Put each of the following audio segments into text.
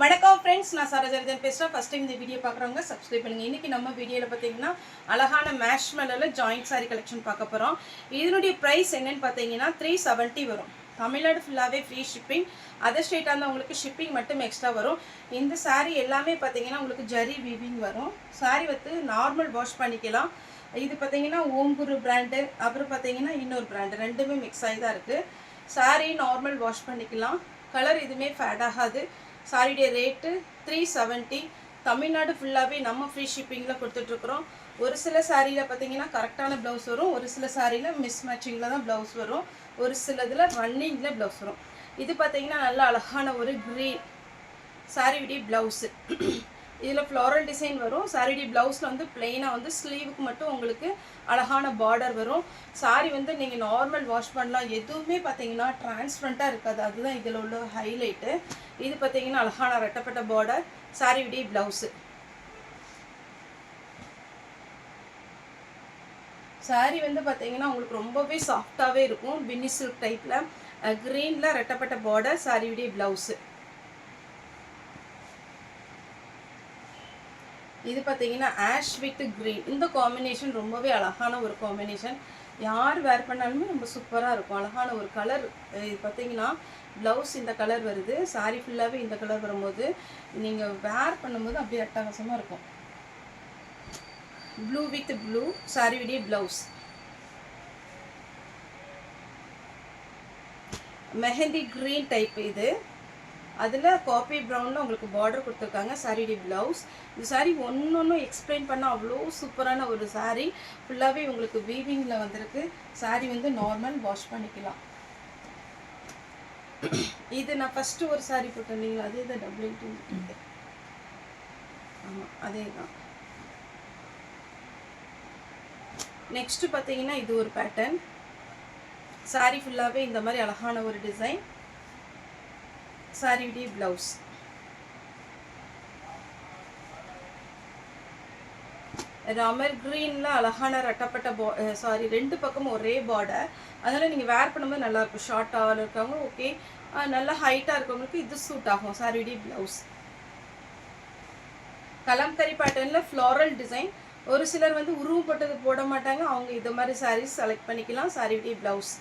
வணக்கம் ஃப்ரெண்ட்ஸ், நான் சரோஜா பேசுகிறேன். ஃபஸ்ட் டைம் இந்த வீடியோ பார்க்குறவங்க சப்ஸ்கிரைப் பண்ணுங்கள். இன்றைக்கி நம்ம வீடியோவில் பார்த்தீங்கன்னா அழகான மேஷ்மெலோவில் ஜாயிண்ட் சாரி கலெக்ஷன் பார்க்க போகிறோம். இதனுடைய ப்ரைஸ் என்னென்னு பார்த்தீங்கன்னா 370 வரும். தமிழ்நாடு ஃபுல்லாகவே ஃப்ரீ ஷிப்பிங். அதர் ஸ்டேட்டாக இருந்தால் உங்களுக்கு ஷிப்பிங் மட்டும் எக்ஸ்ட்ரா வரும். இந்த சாரீ எல்லாமே பார்த்தீங்கன்னா உங்களுக்கு ஜரி வீவிங் வரும். சாரீ வந்து நார்மல் வாஷ் பண்ணிக்கலாம். இது பார்த்தீங்கன்னா ஓம்குரு பிராண்டு, அப்புறம் பார்த்தீங்கன்னா இன்னொரு பிராண்டு, ரெண்டுமே மிக்ஸ் ஆகி தான் இருக்குது. சாரீ நார்மல் வாஷ் பண்ணிக்கலாம். கலர் எதுவுமே ஃபேட் ஆகாது. சாரியுடைய ரேட்டு 370. தமிழ்நாடு ஃபுல்லாகவே நம்ம ஃப்ரீ ஷிப்பிங்கில் கொடுத்துட்ருக்குறோம். ஒரு சில சாரியில் பார்த்தீங்கன்னா கரெக்டான ப்ளவுஸ் வரும், ஒரு சில சாரியில் மிஸ் மேட்சிங்கில் தான் ப்ளவுஸ் வரும், ஒரு சிலதில் ரன்னிங்கில் ப்ளவுஸ் வரும். இது பார்த்தீங்கன்னா நல்ல அழகான ஒரு க்ரீன் சாரியுடைய ப்ளவுஸு. இதில் ஃப்ளாரல் டிசைன் வரும். சாரியுடைய ப்ளவுஸில் வந்து பிளெயினாக வந்து ஸ்லீவுக்கு மட்டும் உங்களுக்கு அழகான பார்டர் வரும். சாரி வந்து நீங்கள் நார்மல் வாஷ் பண்ணலாம், எதுவுமே பார்த்தீங்கன்னா டிரான்ஸ்பரண்ட்டாக இருக்காது. அதுதான் இதில் உள்ள ஹைலைட்டு. இது பார்த்தீங்கன்னா அழகான ரெட்டப்பட்ட பார்டர், சாரியுடைய ப்ளவுஸு. சாரி வந்து பார்த்தீங்கன்னா உங்களுக்கு ரொம்பவே சாஃப்டாகவே இருக்கும். பின்னி சில்க் டைப்பில் க்ரீனில் ரெட்டப்பட்ட பார்டர், சாரியுடைய ப்ளவுஸு. இது பார்த்தீங்கன்னா ஆஷ் வித் க்ரீன். இந்த காம்பினேஷன் ரொம்பவே அழகான ஒரு காம்பினேஷன். யார் வேர் பண்ணாலுமே ரொம்ப சூப்பராக இருக்கும். அழகான ஒரு கலர். இது பார்த்தீங்கன்னா ப்ளவுஸ் இந்த கலர் வருது, சாரி ஃபுல்லாகவே இந்த கலர் வரும்போது நீங்கள் வேர் பண்ணும்போது அப்படியே அட்டகாசமாக இருக்கும். ப்ளூ வித் ப்ளூ, சாரியுடைய ப்ளவுஸ். மெஹந்தி க்ரீன் டைப் இது. அதில் காப்பி ப்ரௌனில் உங்களுக்கு பார்டர் கொடுத்துருக்காங்க. சாரியுடைய ப்ளவுஸ். இந்த சாரீ ஒன்று எக்ஸ்பிளைன் பண்ணால் அவ்வளோ சூப்பரான ஒரு சாரீ. ஃபுல்லாகவே உங்களுக்கு வீவிங்கில் வந்திருக்கு. சாரீ வந்து நார்மல் வாஷ் பண்ணிக்கலாம். இது நான் ஃபஸ்ட்டு ஒரு சாரீ போட்டிருந்தீங்களா, அதே தான் டபுள். ஆமாம், அதே தான். நெக்ஸ்ட்டு பார்த்தீங்கன்னா இது ஒரு பேட்டர்ன். சாரீ ஃபுல்லாகவே இந்த மாதிரி அழகான ஒரு டிசைன். சாரியுடைய ப்ளவுஸ். ராமர் க்ரீனில் அழகான ரெட்டப்பட்ட ரெண்டு பக்கமும் ஒரே பார்டர். அதனால் நீங்கள் வேர் பண்ணும்போது நல்லாயிருக்கும். ஷார்ட்டாக இருக்கவங்க ஓகே, நல்லா ஹைட்டாக இருக்கவங்களுக்கு இது சூட் ஆகும். சாரியுடைய ப்ளவுஸ். கலம்கரி பேட்டர்னில் ஃப்ளாரல் டிசைன். ஒரு சிலர் வந்து உருவப்பட்டது போட மாட்டாங்க, அவங்க இது மாதிரி சாரீஸ் செலக்ட் பண்ணிக்கலாம். சாரியுடைய ப்ளவுஸ்.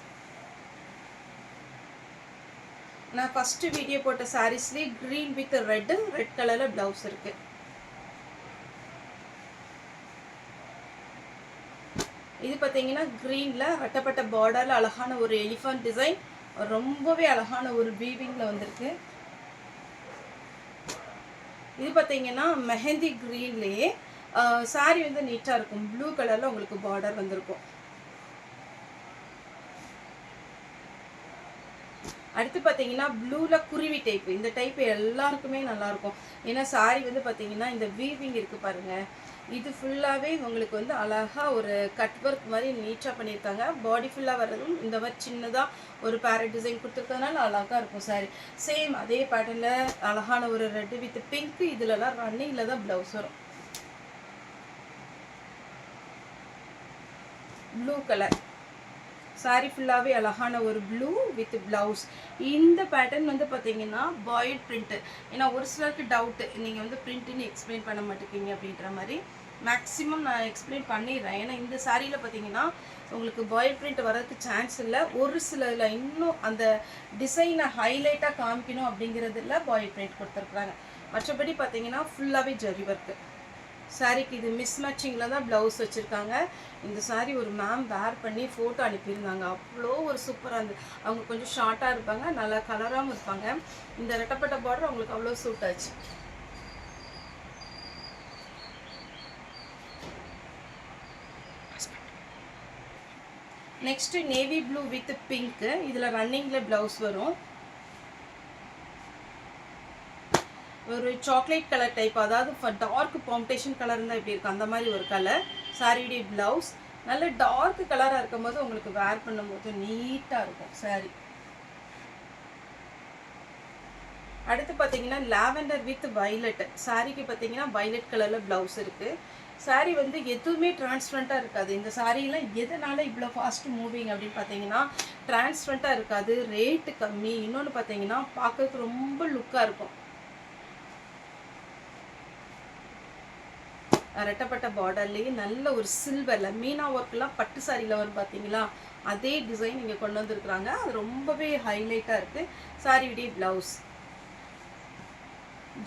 நான் ஃபஸ்ட்டு வீடியோ போட்ட சாரீஸ்லேயே க்ரீன் வித் ரெட் கலரில் ப்ளவுஸ் இருக்குது. இது பார்த்தீங்கன்னா க்ரீனில் ரெட்டப்பட்ட பார்டரில் அழகான ஒரு எலிஃபண்ட் டிசைன். ரொம்பவே அழகான ஒரு வீவிங்கில் வந்திருக்கு. இது பார்த்தீங்கன்னா மெஹந்தி க்ரீன்லேயே சாரீ வந்து நீட்டாக இருக்கும். ப்ளூ கலரில் உங்களுக்கு பார்டர் வந்திருக்கும். அடுத்து பார்த்தீங்கன்னா ப்ளூவில் குருவி டைப். இந்த டைப் எல்லாருக்குமே நல்லாயிருக்கும். ஏன்னா சாரீ வந்து பார்த்தீங்கன்னா இந்த வீவிங் இருக்குது பாருங்கள், இது ஃபுல்லாகவே உங்களுக்கு வந்து அழகாக ஒரு கட் ஒர்க் மாதிரி நீட்டாக பண்ணியிருக்காங்க. பாடி ஃபுல்லாக வர்றதும் இந்த மாதிரி சின்னதாக ஒரு பேரட் டிசைன் கொடுத்துருக்கறதுனால அழகாக இருக்கும் சாரீ. சேம் அதே பேட்டர்னில் அழகான ஒரு ரெட் வித் பிங்க். இதிலலாம் ரன்னிங்கில் தான் ப்ளவுஸ் வரும். ப்ளூ கலர் சாரீ ஃபுல்லாகவே அழகான ஒரு ப்ளூ வித் ப்ளவுஸ். இந்த பேட்டர்ன் வந்து பார்த்தீங்கன்னா பாயில்ட் பிரிண்ட்டு. ஏன்னா ஒரு சிலருக்கு டவுட்டு, நீங்கள் வந்து பிரிண்ட்டுன்னு எக்ஸ்பிளைன் பண்ண மாட்டேங்கிங்க அப்படின்ற மாதிரி. மேக்ஸிமம் நான் எக்ஸ்பிளைன் பண்ணிடுறேன். ஏன்னா இந்த சாரியில் பார்த்தீங்கன்னா உங்களுக்கு பாயில் பிரிண்ட் வரதுக்கு சான்ஸ் இல்லை. ஒரு சிலரில் இன்னும் அந்த டிசைனை ஹைலைட்டாக காமிக்கணும் அப்படிங்கிறதுல பாயில் பிரிண்ட் கொடுத்துருக்குறாங்க. மற்றபடி பார்த்தீங்கன்னா ஃபுல்லாகவே ஜரி ஒர்க்கு. சாரிக்கு இது மிஸ் மேட்சிங்கில் தான் ப்ளவுஸ் வச்சுருக்காங்க. இந்த சாரீ ஒரு மேம் வேர் பண்ணி ஃபோட்டோ அனுப்பியிருந்தாங்க. அவ்வளோ ஒரு சூப்பராக இருந்தது. அவங்க கொஞ்சம் ஷார்ட்டாக இருப்பாங்க, நல்லா கலராகவும் இருப்பாங்க. இந்த ரெட்டப்பட்ட பார்டர் அவங்களுக்கு அவ்வளோ சூட் ஆச்சு. Next navy blue with pink. இதில் ரன்னிங்கில் ப்ளவுஸ் வரும். ஒரு சாக்லேட் கலர் டைப், அதாவது டார்க் பாம்பேஷன் கலர் இருந்தால் எப்படி இருக்கும் அந்த மாதிரி ஒரு கலர். சாரியுடைய ப்ளவுஸ் நல்ல டார்க் கலராக இருக்கும் போது உங்களுக்கு வேர் பண்ணும்போது நீட்டாக இருக்கும் சாரி. அடுத்து பார்த்தீங்கன்னா லாவெண்டர் வித் வைலட். சாரிக்கு பார்த்தீங்கன்னா வைலட் கலரில் ப்ளவுஸ் இருக்குது. சாரீ வந்து எதுவுமே டிரான்ஸ்பரண்ட்டாக இருக்காது. இந்த சாரீலாம் எதனால் இவ்வளோ ஃபாஸ்ட் மூவிங் அப்படின்னு பார்த்தீங்கன்னா டிரான்ஸ்பரண்ட்டாக இருக்காது, ரேட்டு கம்மி. இன்னொன்று பார்த்தீங்கன்னா பார்க்கறதுக்கு ரொம்ப லுக்காக இருக்கும். ரெட்டப்பட்ட பார்டர்லேயே நல்ல ஒரு சில்வரில் மீனா ஒர்க்லாம் பட்டு சாரியில் வரும் பார்த்தீங்களா, அதே டிசைன் இங்கே கொண்டு வந்துருக்குறாங்க. அது ரொம்பவே ஹைலைட்டாக இருக்குது. சாரியுடைய ப்ளவுஸ்.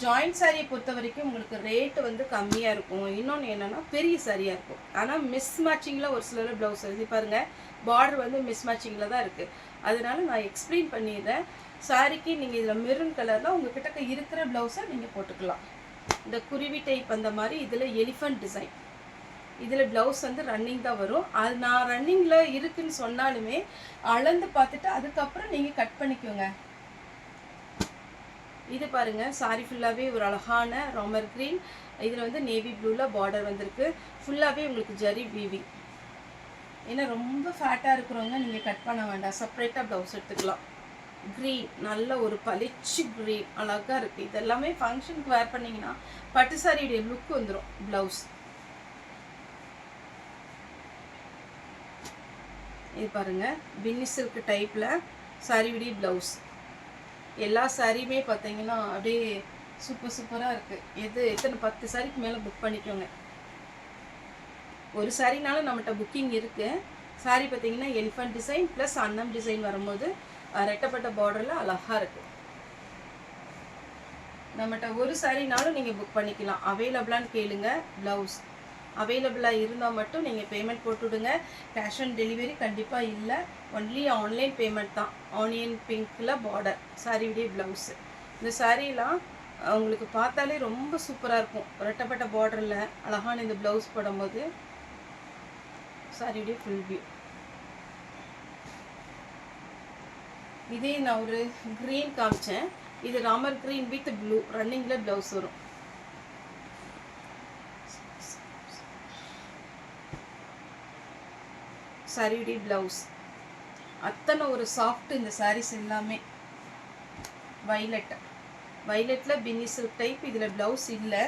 ஜாயிண்ட் சாரியை பொறுத்த வரைக்கும் உங்களுக்கு ரேட்டு வந்து கம்மியாக இருக்கும். இன்னொன்று என்னென்னா பெரிய சாரியாக இருக்கும். ஆனால் மிஸ் மேட்சிங்கில் ஒரு சிலர் ப்ளவுஸ் எழுதி பாருங்கள், பார்டர் வந்து மிஸ் மேட்சிங்கில் தான் இருக்குது. அதனால நான் எக்ஸ்பிளைன் பண்ணிடுறேன். சாரிக்கு நீங்கள் இதில் மெரூன் கலரில் உங்கள் கிட்ட இருக்கிற ப்ளவுஸை நீங்கள் போட்டுக்கலாம். இந்த குருவி டைப் அந்த மாதிரி இதில் எலிஃபண்ட் டிசைன். இதில் ப்ளவுஸ் வந்து ரன்னிங் தான் வரும். அது நான் ரன்னிங்கில் இருக்குதுன்னு சொன்னாலுமே அளந்து பார்த்துட்டு அதுக்கப்புறம் நீங்கள் கட் பண்ணிக்கோங்க. இது பாருங்கள், சாரி ஃபுல்லாகவே ஒரு அழகான ராமர் க்ரீன். இதில் வந்து நேவி ப்ளூவில் பார்டர் வந்திருக்கு. ஃபுல்லாகவே உங்களுக்கு ஜரி வீவிங். ஏன்னா ரொம்ப ஃபேட்டாக இருக்கிறவங்க நீங்கள் கட் பண்ண வேண்டாம், செப்பரேட்டாக ப்ளவுஸ் எடுத்துக்கலாம். க்ரீன், நல்ல ஒரு பளிச்சு க்ரீன், அழகாக இருக்குது. இதெல்லாமே ஃபங்க்ஷனுக்கு வேர் பண்ணிங்கன்னா பட்டு சாரியுடைய லுக் வந்துடும். ப்ளவுஸ் இது பாருங்கள், பின்னி சில்க் டைப்பில் சாரியுடைய ப்ளவுஸ். எல்லா சாரியுமே பார்த்தீங்கன்னா அப்படியே சூப்பராக இருக்குது. எத்தனை 10 சாரிக்கு மேலே புக் பண்ணிக்கோங்க. ஒரு சாரினாலும் நம்மகிட்ட புக்கிங் இருக்குது. சாரி பார்த்தீங்கன்னா எலிஃபண்ட் டிசைன் ப்ளஸ் அன்னம் டிசைன் வரும்போது ரெட்டப்பட்ட பார்டரில் அழகாக இருக்குது. நம்மகிட்ட ஒரு சாரினாலும் நீங்கள் புக் பண்ணிக்கலாம். அவைலபிளான்னு கேளுங்க. ப்ளவுஸ் அவைலபிளாக இருந்தால் மட்டும் நீங்கள் பேமெண்ட் போட்டுவிடுங்க. கேஷ் ஆன் டெலிவரி கண்டிப்பாக இல்லை. ஒன்லி ஆன்லைன் பேமெண்ட் தான். ஆனியன் பிங்க்கில் பார்டர் சாரியுடைய ப்ளவுஸு. இந்த சாரீலாம் உங்களுக்கு பார்த்தாலே ரொம்ப சூப்பராக இருக்கும். ரெட்டப்பட்ட பார்டரில் அழகான இந்த ப்ளவுஸ் போடும்போது சாரியுடைய ஃபுல் வியூ. இதே நான் ஒரு க்ரீன் காமிச்சேன். இது ராமர் க்ரீன் வித் ப்ளூ ரன்னிங்கில் ப்ளவுஸ் வரும். சாரியுடைய ப்ளவுஸ் அத்தனை ஒரு சாஃப்ட். இந்த சாரீஸ் எல்லாமே வைலட்டில் பின்னி சில்க் டைப். இதில் ப்ளவுஸ் இல்லை.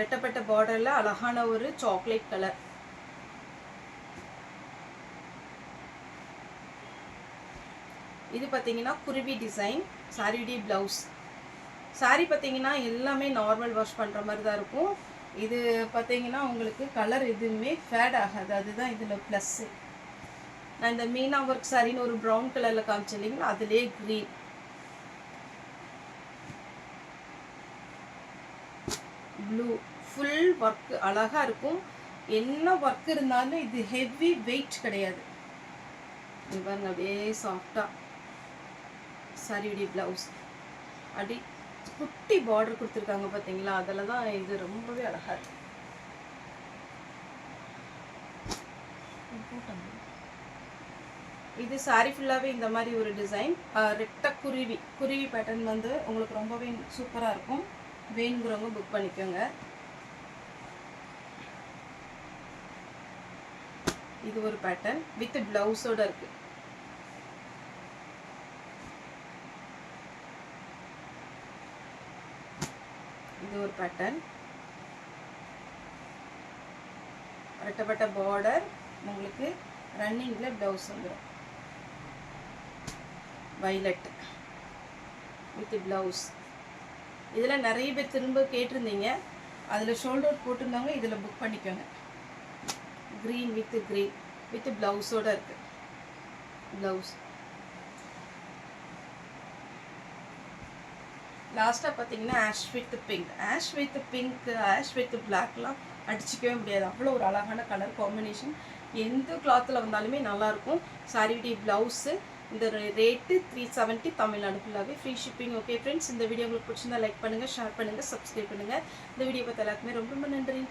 ரெட்டப்பட்ட பார்டரில் அழகான ஒரு சாக்லேட் கலர். இது பார்த்தீங்கன்னா குருவி டிசைன். சாரியுடைய ப்ளவுஸ். சாரி பார்த்தீங்கன்னா எல்லாமே நார்மல் வாஷ் பண்ணுற மாதிரி தான் இருக்கும். இது பார்த்தீங்கன்னா உங்களுக்கு கலர் எதுவுமே ஃபேட் ஆகாது. அதுதான் இதில் ப்ளஸ்ஸு. நான் இந்த மீனா ஒர்க் சாரின்னு ஒரு ப்ரௌன் கலரில் காமிச்சேன் இல்லைங்களா, அதிலே க்ரீன். ப்ளூ ஃபுல் ஒர்க் அழகாக இருக்கும். என்ன ஒர்க் இருந்தாலும் இது ஹெவி வெயிட் கிடையாது. இது பாருங்க, அப்படியே சாஃப்டாக. சாரியுடைய ப்ளவுஸ் அப்படி குட்டி பார்டர் கொடுத்துருக்காங்க பார்த்தீங்களா, அதில் தான் இது ரொம்பவே அழகாக இருக்கு. இது சாரி ஃபுல்லாகவே இந்த மாதிரி ஒரு டிசைன். ரெட்ட குருவி பேட்டர்ன் வந்து உங்களுக்கு ரொம்பவே சூப்பராக இருக்கும். வேணுங்கிறவங்க புக் பண்ணிக்கோங்க. இது ஒரு பேட்டர்ன் வித் ப்ளவுஸோடு இருக்குது. இது ஒரு பேட்டர்ன். ரெட்டப்பட்ட பார்டர் உங்களுக்கு ரன்னிங்கில் ப்ளவுஸ் வந்துடும். Violet with blouse. இதில் நிறைய பேர் திரும்ப கேட்டிருந்தீங்க. அதில் ஷோல்டர் போட்டிருந்தவங்க இதில் புக் பண்ணிக்கோங்க. க்ரீன் வித் ப்ளவுஸோடு இருக்குது. ப்ளவுஸ் லாஸ்ட்டாக பார்த்தீங்கன்னா ஆஷ் வித் பிளாக்லாம் அடிச்சிக்கவே முடியாது. அவ்வளோ ஒரு அழகான கலர் காம்பினேஷன். எந்த கிளாத்தில் வந்தாலுமே நல்லாயிருக்கும். சாரியுடைய ப்ளவுஸு. இந்த ரேட்டு 370 தமிழ்நாடு ஃபுல்லாகவே ஃப்ரீ ஷிப்பிங். ஓகே ஃப்ரெண்ட்ஸ், இந்த வீடியோ உங்களுக்கு பிடிச்சிருந்தா லைக் பண்ணுங்கள், ஷேர் பண்ணுங்கள், சப்ஸ்கிரைப் பண்ணுங்கள். இந்த வீடியோ பார்த்த எல்லாருக்குமே ரொம்ப நன்றி.